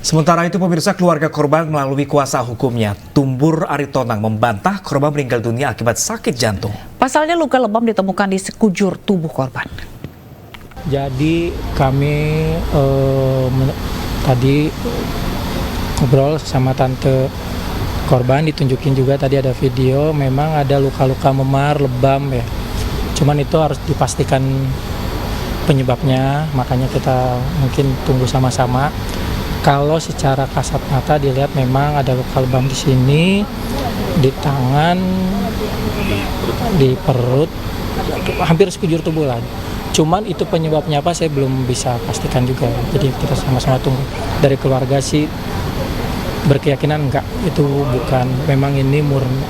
Sementara itu pemirsa, keluarga korban melalui kuasa hukumnya Tumbur Aritonang membantah korban meninggal dunia akibat sakit jantung. Pasalnya luka lebam ditemukan di sekujur tubuh korban. Jadi kami tadi ngobrol sama tante korban, ditunjukin juga tadi ada video, memang ada luka-luka memar, lebam ya. Cuman itu harus dipastikan penyebabnya, makanya kita mungkin tunggu sama-sama. Kalau secara kasat mata dilihat memang ada luka lebam di sini, di tangan, di perut, hampir sekujur tubuh lah. Cuman itu penyebabnya apa saya belum bisa pastikan juga. Jadi kita sama-sama tunggu. Dari keluarga sih berkeyakinan enggak, itu bukan, memang ini murni.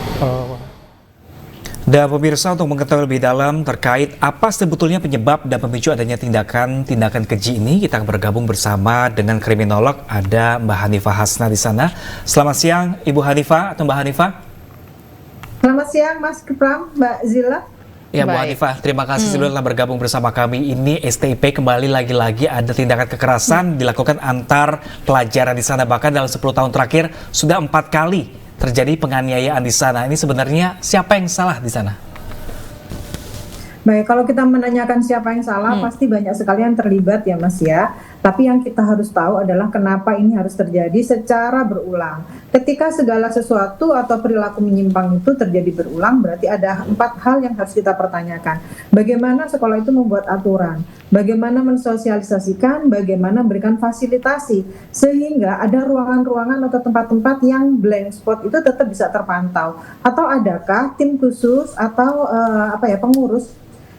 Dan pemirsa, untuk mengetahui lebih dalam terkait apa sebetulnya penyebab dan pemicu adanya tindakan keji ini, kita akan bergabung bersama dengan kriminolog, ada Mbak Hanifah Hasna di sana. Selamat siang Ibu Hanifah atau Mbak Hanifah. Selamat siang Mas Kepram, Mbak Zila. Ya Bu Hanifah, terima kasih sudah telah bergabung bersama kami. Ini STIP kembali lagi-lagi ada tindakan kekerasan dilakukan antar pelajaran di sana. Bahkan dalam 10 tahun terakhir sudah 4 kali terjadi penganiayaan di sana. Ini sebenarnya siapa yang salah di sana? Baik, kalau kita menanyakan siapa yang salah, pasti banyak sekali yang terlibat ya Mas ya. Tapi yang kita harus tahu adalah kenapa ini harus terjadi secara berulang. Ketika segala sesuatu atau perilaku menyimpang itu terjadi berulang, berarti ada 4 hal yang harus kita pertanyakan. Bagaimana sekolah itu membuat aturan, bagaimana mensosialisasikan, bagaimana memberikan fasilitasi, sehingga ada ruangan-ruangan atau tempat-tempat yang blank spot itu tetap bisa terpantau. Atau adakah tim khusus atau pengurus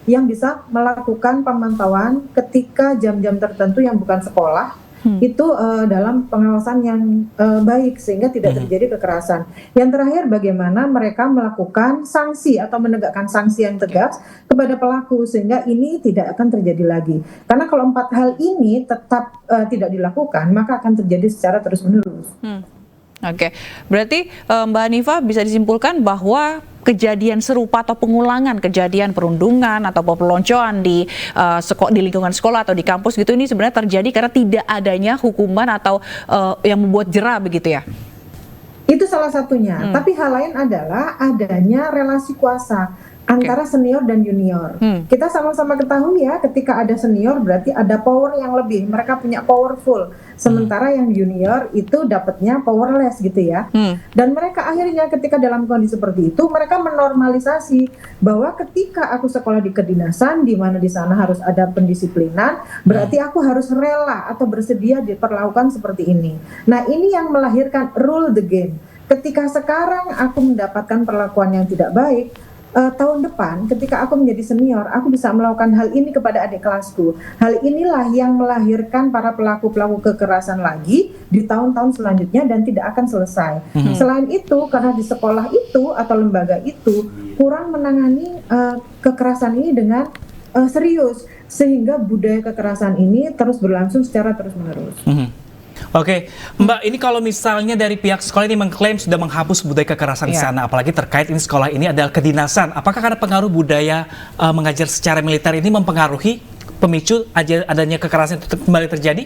yang bisa melakukan pemantauan ketika jam-jam tertentu yang bukan sekolah, itu dalam pengawasan yang baik sehingga tidak terjadi kekerasan. Yang terakhir, bagaimana mereka melakukan sanksi atau menegakkan sanksi yang tegas kepada pelaku sehingga ini tidak akan terjadi lagi. Karena kalau 4 hal ini tetap tidak dilakukan, maka akan terjadi secara terus-menerus. Oke, berarti Mbak Hanifah bisa disimpulkan bahwa kejadian serupa atau pengulangan kejadian perundungan atau peloncoan di lingkungan sekolah atau di kampus gitu ini sebenarnya terjadi karena tidak adanya hukuman atau yang membuat jera begitu ya? Itu salah satunya. Tapi hal lain adalah adanya relasi kuasa antara senior dan junior. Kita sama-sama ketahui ya, ketika ada senior berarti ada power yang lebih, mereka punya powerful. Sementara yang junior itu dapatnya powerless gitu ya. Dan mereka akhirnya ketika dalam kondisi seperti itu, mereka menormalisasi bahwa ketika aku sekolah di kedinasan, di mana di sana harus ada pendisiplinan, berarti aku harus rela atau bersedia diperlakukan seperti ini. Nah, ini yang melahirkan rule the game. Ketika sekarang aku mendapatkan perlakuan yang tidak baik, tahun depan ketika aku menjadi senior, aku bisa melakukan hal ini kepada adik kelasku. Hal inilah yang melahirkan para pelaku-pelaku kekerasan lagi di tahun-tahun selanjutnya dan tidak akan selesai. Selain itu, karena di sekolah itu atau lembaga itu kurang menangani kekerasan ini dengan serius, sehingga budaya kekerasan ini terus berlangsung secara terus-menerus. Oke, Mbak, ini kalau misalnya dari pihak sekolah ini mengklaim sudah menghapus budaya kekerasan di sana, apalagi terkait ini sekolah ini adalah kedinasan, apakah karena pengaruh budaya mengajar secara militer ini mempengaruhi pemicu adanya kekerasan itu kembali terjadi?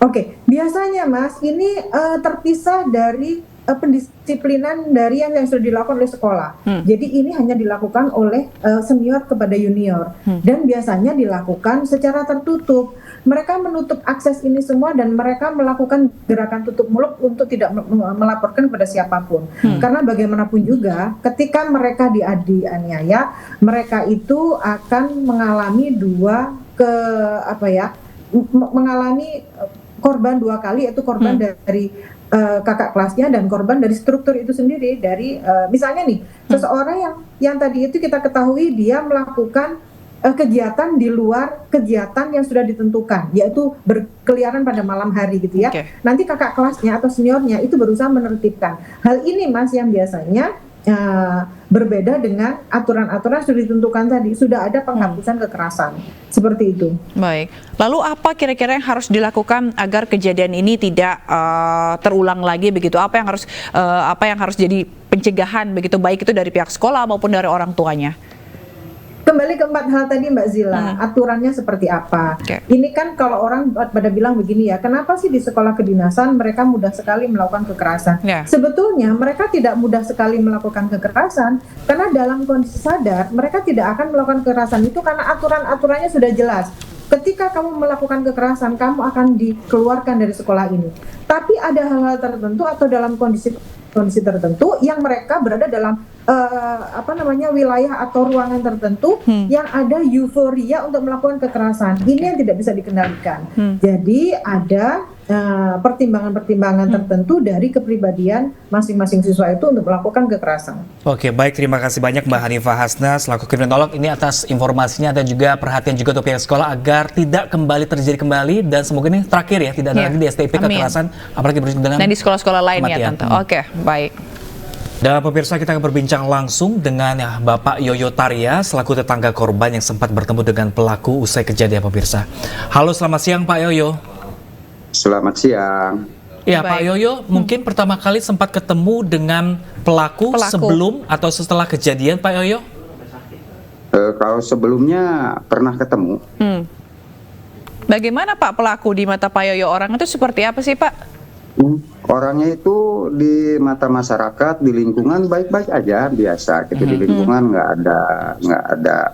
Oke, biasanya Mas, ini terpisah dari pendisiplinan dari yang sudah dilakukan oleh sekolah. Jadi ini hanya dilakukan oleh senior kepada junior dan biasanya dilakukan secara tertutup. Mereka menutup akses ini semua dan mereka melakukan gerakan tutup mulut untuk tidak melaporkan kepada siapapun. Karena bagaimanapun juga ketika mereka dianiaya, mereka itu akan mengalami mengalami korban 2 kali, yaitu korban dari kakak kelasnya dan korban dari struktur itu sendiri. Dari misalnya nih, seseorang yang tadi itu kita ketahui dia melakukan kegiatan di luar kegiatan yang sudah ditentukan, yaitu berkeliaran pada malam hari gitu ya. Nanti kakak kelasnya atau seniornya itu berusaha menertibkan. Hal ini Mas yang biasanya berbeda dengan aturan-aturan sudah ditentukan tadi, sudah ada penghapusan kekerasan seperti itu. Baik, lalu apa kira-kira yang harus dilakukan agar kejadian ini tidak terulang lagi begitu? Apa yang harus jadi pencegahan begitu, baik itu dari pihak sekolah maupun dari orang tuanya? Kembali ke 4 hal tadi Mbak Zila, aturannya seperti apa? Oke. Ini kan kalau orang pada bilang begini ya, kenapa sih di sekolah kedinasan mereka mudah sekali melakukan kekerasan? Ya. Sebetulnya mereka tidak mudah sekali melakukan kekerasan karena dalam kondisi sadar mereka tidak akan melakukan kekerasan itu karena aturan-aturannya sudah jelas. Ketika kamu melakukan kekerasan, kamu akan dikeluarkan dari sekolah ini. Tapi ada hal-hal tertentu atau dalam kondisi tertentu yang mereka berada dalam wilayah atau ruangan tertentu yang ada euforia untuk melakukan kekerasan. Ini yang tidak bisa dikendalikan. Jadi ada pertimbangan-pertimbangan tertentu dari kepribadian masing-masing siswa itu untuk melakukan kekerasan. Oke, baik, terima kasih banyak Mbak Hanifah Hasna selaku kriminolog ini atas informasinya dan juga perhatian juga untuk pihak sekolah agar tidak kembali terjadi kembali, dan semoga ini terakhir ya, tidak ada lagi di STP kekerasan apalagi berujung dengan Dan di sekolah-sekolah lain ya kematian. Tante. Oke, baik. Dan pemirsa, kita akan berbincang langsung dengan Bapak Yoyo Tarya selaku tetangga korban yang sempat bertemu dengan pelaku usai kejadian pemirsa. Halo, selamat siang Pak Yoyo. Selamat siang. Ya, Baik. Pak Yoyo, mungkin pertama kali sempat ketemu dengan pelaku sebelum atau setelah kejadian, Pak Yoyo? Kalau sebelumnya pernah ketemu. Bagaimana Pak pelaku di mata Pak Yoyo? Orang itu seperti apa sih Pak? Orangnya itu di mata masyarakat, di lingkungan baik-baik aja, biasa gitu. Di lingkungan nggak ada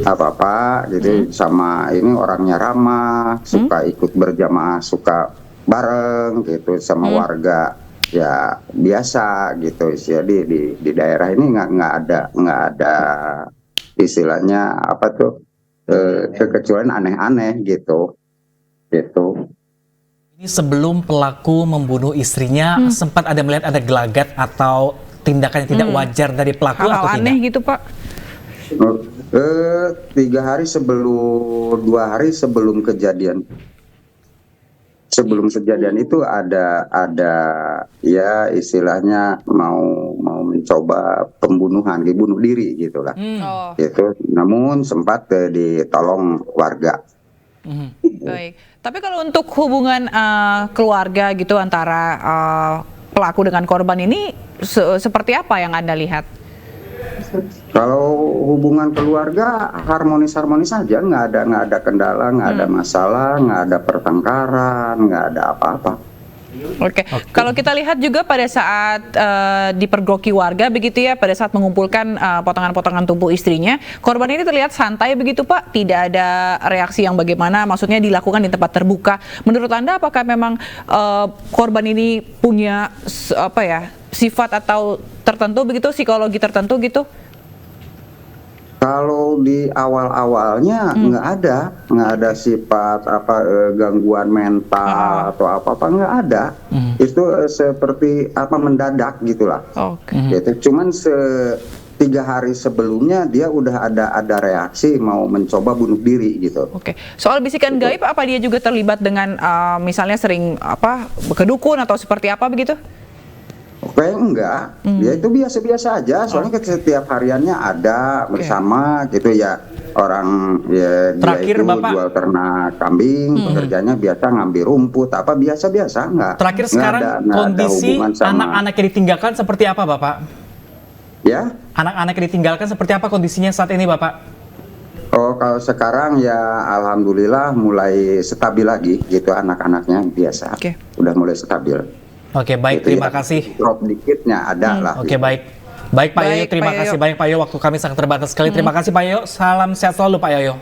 apa-apa gitu. Sama ini orangnya ramah, suka ikut berjamaah, suka bareng gitu sama warga. Ya biasa gitu. Jadi di daerah ini nggak ada istilahnya apa tuh kekecualian aneh-aneh gitu. Ini sebelum pelaku membunuh istrinya, sempat ada melihat ada gelagat atau tindakan yang tidak wajar dari pelaku Hal-hal atau aneh tidak? gitu Pak? 2 hari sebelum kejadian. Sebelum kejadian itu ada ya istilahnya mau mencoba pembunuhan, dibunuh diri gitulah. Gitu. Namun sempat ditolong warga. Baik. Tapi kalau untuk hubungan keluarga gitu antara pelaku dengan korban ini seperti apa yang Anda lihat? Kalau hubungan keluarga harmonis saja, nggak ada kendala, nggak ada masalah, nggak ada pertengkaran, nggak ada apa-apa. Oke. Kalau kita lihat juga pada saat dipergoki warga begitu ya, pada saat mengumpulkan potongan-potongan tubuh istrinya, korban ini terlihat santai begitu Pak, tidak ada reaksi yang bagaimana, maksudnya dilakukan di tempat terbuka. Menurut Anda apakah memang korban ini punya sifat atau tertentu begitu, psikologi tertentu gitu? Kalau di awal-awalnya nggak ada sifat gangguan mental atau apa nggak ada. Itu seperti mendadak gitulah. Gitu. Cuman 3 hari sebelumnya dia udah ada reaksi mau mencoba bunuh diri gitu. Oke. Soal bisikan gaib, apa dia juga terlibat dengan misalnya sering ke dukun atau seperti apa begitu? Oke, enggak. Dia itu biasa-biasa aja. Soalnya setiap hariannya ada bersama gitu ya. Orang ya Terakhir, dia itu Bapak, jual ternak kambing, pekerjaannya biasa ngambil rumput, biasa-biasa enggak. Terakhir Nggak sekarang ada kondisi hubungan sama- anak-anak yang ditinggalkan seperti apa, Bapak? Ya. Anak-anak yang ditinggalkan seperti apa kondisinya saat ini, Bapak? Oh, kalau sekarang ya alhamdulillah mulai stabil lagi gitu, anak-anaknya biasa. Oke. Udah mulai stabil. Oke, baik, Gitu terima ya. kasih. Drop dikitnya ada lah. Oke, gitu. baik. Baik Pak Yoyo, Baik, terima Pak kasih Yoyo. banyak Pak Yoyo. Waktu kami sangat terbatas sekali. Terima kasih Pak Yoyo. Salam sehat selalu Pak Yoyo.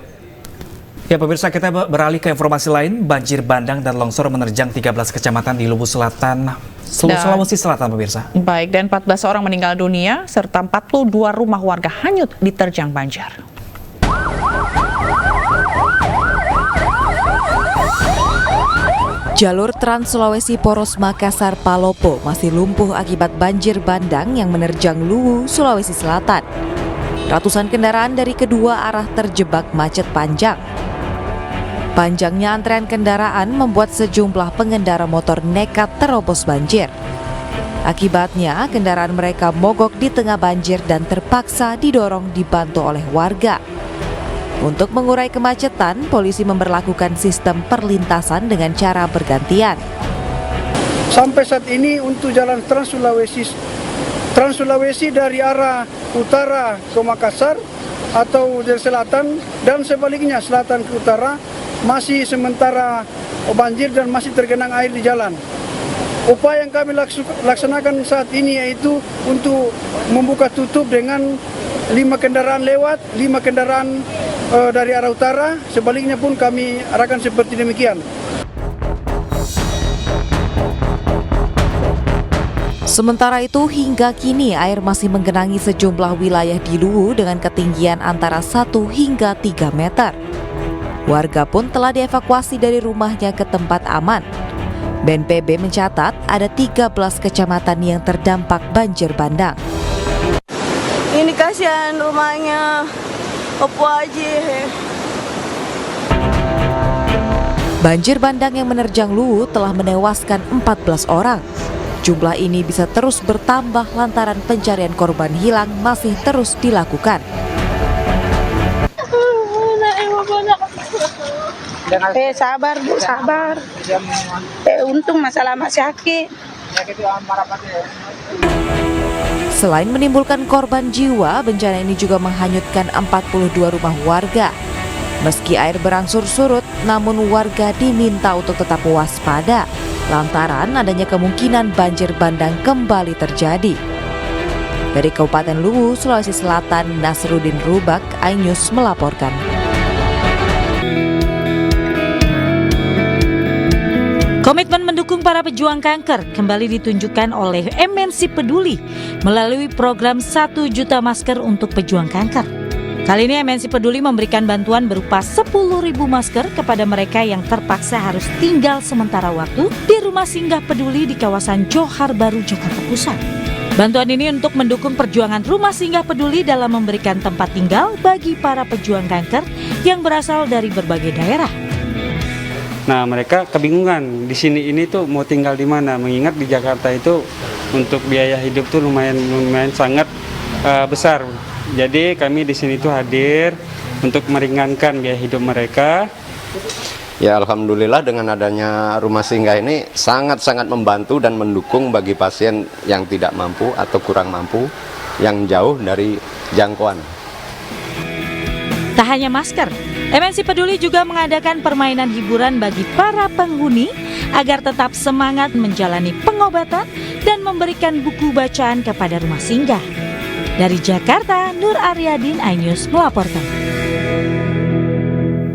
Ya pemirsa, kita beralih ke informasi lain. Banjir bandang dan longsor menerjang 13 kecamatan di Luwu Selatan, Sulawesi Selatan pemirsa. Baik, dan 14 orang meninggal dunia serta 42 rumah warga hanyut diterjang banjir. Jalur Trans Sulawesi Poros Makassar Palopo masih lumpuh akibat banjir bandang yang menerjang Luwu, Sulawesi Selatan. Ratusan kendaraan dari kedua arah terjebak macet panjang. Panjangnya antrean kendaraan membuat sejumlah pengendara motor nekat terobos banjir. Akibatnya, kendaraan mereka mogok di tengah banjir dan terpaksa didorong dibantu oleh warga. Untuk mengurai kemacetan, polisi memberlakukan sistem perlintasan dengan cara bergantian. Sampai saat ini untuk jalan Trans Sulawesi dari arah utara ke Makassar atau dari selatan dan sebaliknya selatan ke utara masih sementara banjir dan masih tergenang air di jalan. Upaya yang kami laksanakan saat ini yaitu untuk membuka tutup dengan 5 kendaraan lewat, 5 kendaraan dari arah utara, sebaliknya pun kami arahkan seperti demikian. Sementara itu, hingga kini air masih menggenangi sejumlah wilayah di Luwu dengan ketinggian antara 1 hingga 3 meter. Warga pun telah dievakuasi dari rumahnya ke tempat aman. BNPB mencatat ada 13 kecamatan yang terdampak banjir bandang. Ini kasihan rumahnya, opo aja. Banjir bandang yang menerjang Luwu telah menewaskan 14 orang. Jumlah ini bisa terus bertambah lantaran pencarian korban hilang masih terus dilakukan. Sabar Bu, sabar. Untung masalah masih sakit. Selain menimbulkan korban jiwa, bencana ini juga menghanyutkan 42 rumah warga. Meski air berangsur surut, namun warga diminta untuk tetap waspada lantaran adanya kemungkinan banjir bandang kembali terjadi. Dari Kabupaten Luwu, Sulawesi Selatan, Nasruddin Rubak, iNews melaporkan. Komitmen mendukung para pejuang kanker kembali ditunjukkan oleh MNC Peduli melalui program 1 juta masker untuk pejuang kanker. Kali ini MNC Peduli memberikan bantuan berupa 10.000 masker kepada mereka yang terpaksa harus tinggal sementara waktu di rumah singgah peduli di kawasan Johar Baru, Jakarta Pusat. Bantuan ini untuk mendukung perjuangan rumah singgah peduli dalam memberikan tempat tinggal bagi para pejuang kanker yang berasal dari berbagai daerah. Nah, mereka kebingungan di sini ini tuh mau tinggal di mana, mengingat di Jakarta itu untuk biaya hidup tuh lumayan sangat besar. Jadi kami di sini tuh hadir untuk meringankan biaya hidup mereka. Ya, alhamdulillah dengan adanya rumah singgah ini sangat-sangat membantu dan mendukung bagi pasien yang tidak mampu atau kurang mampu yang jauh dari jangkauan. Tak hanya masker, MNC Peduli juga mengadakan permainan hiburan bagi para penghuni agar tetap semangat menjalani pengobatan dan memberikan buku bacaan kepada rumah singgah. Dari Jakarta, Nur Aryadin, iNews melaporkan.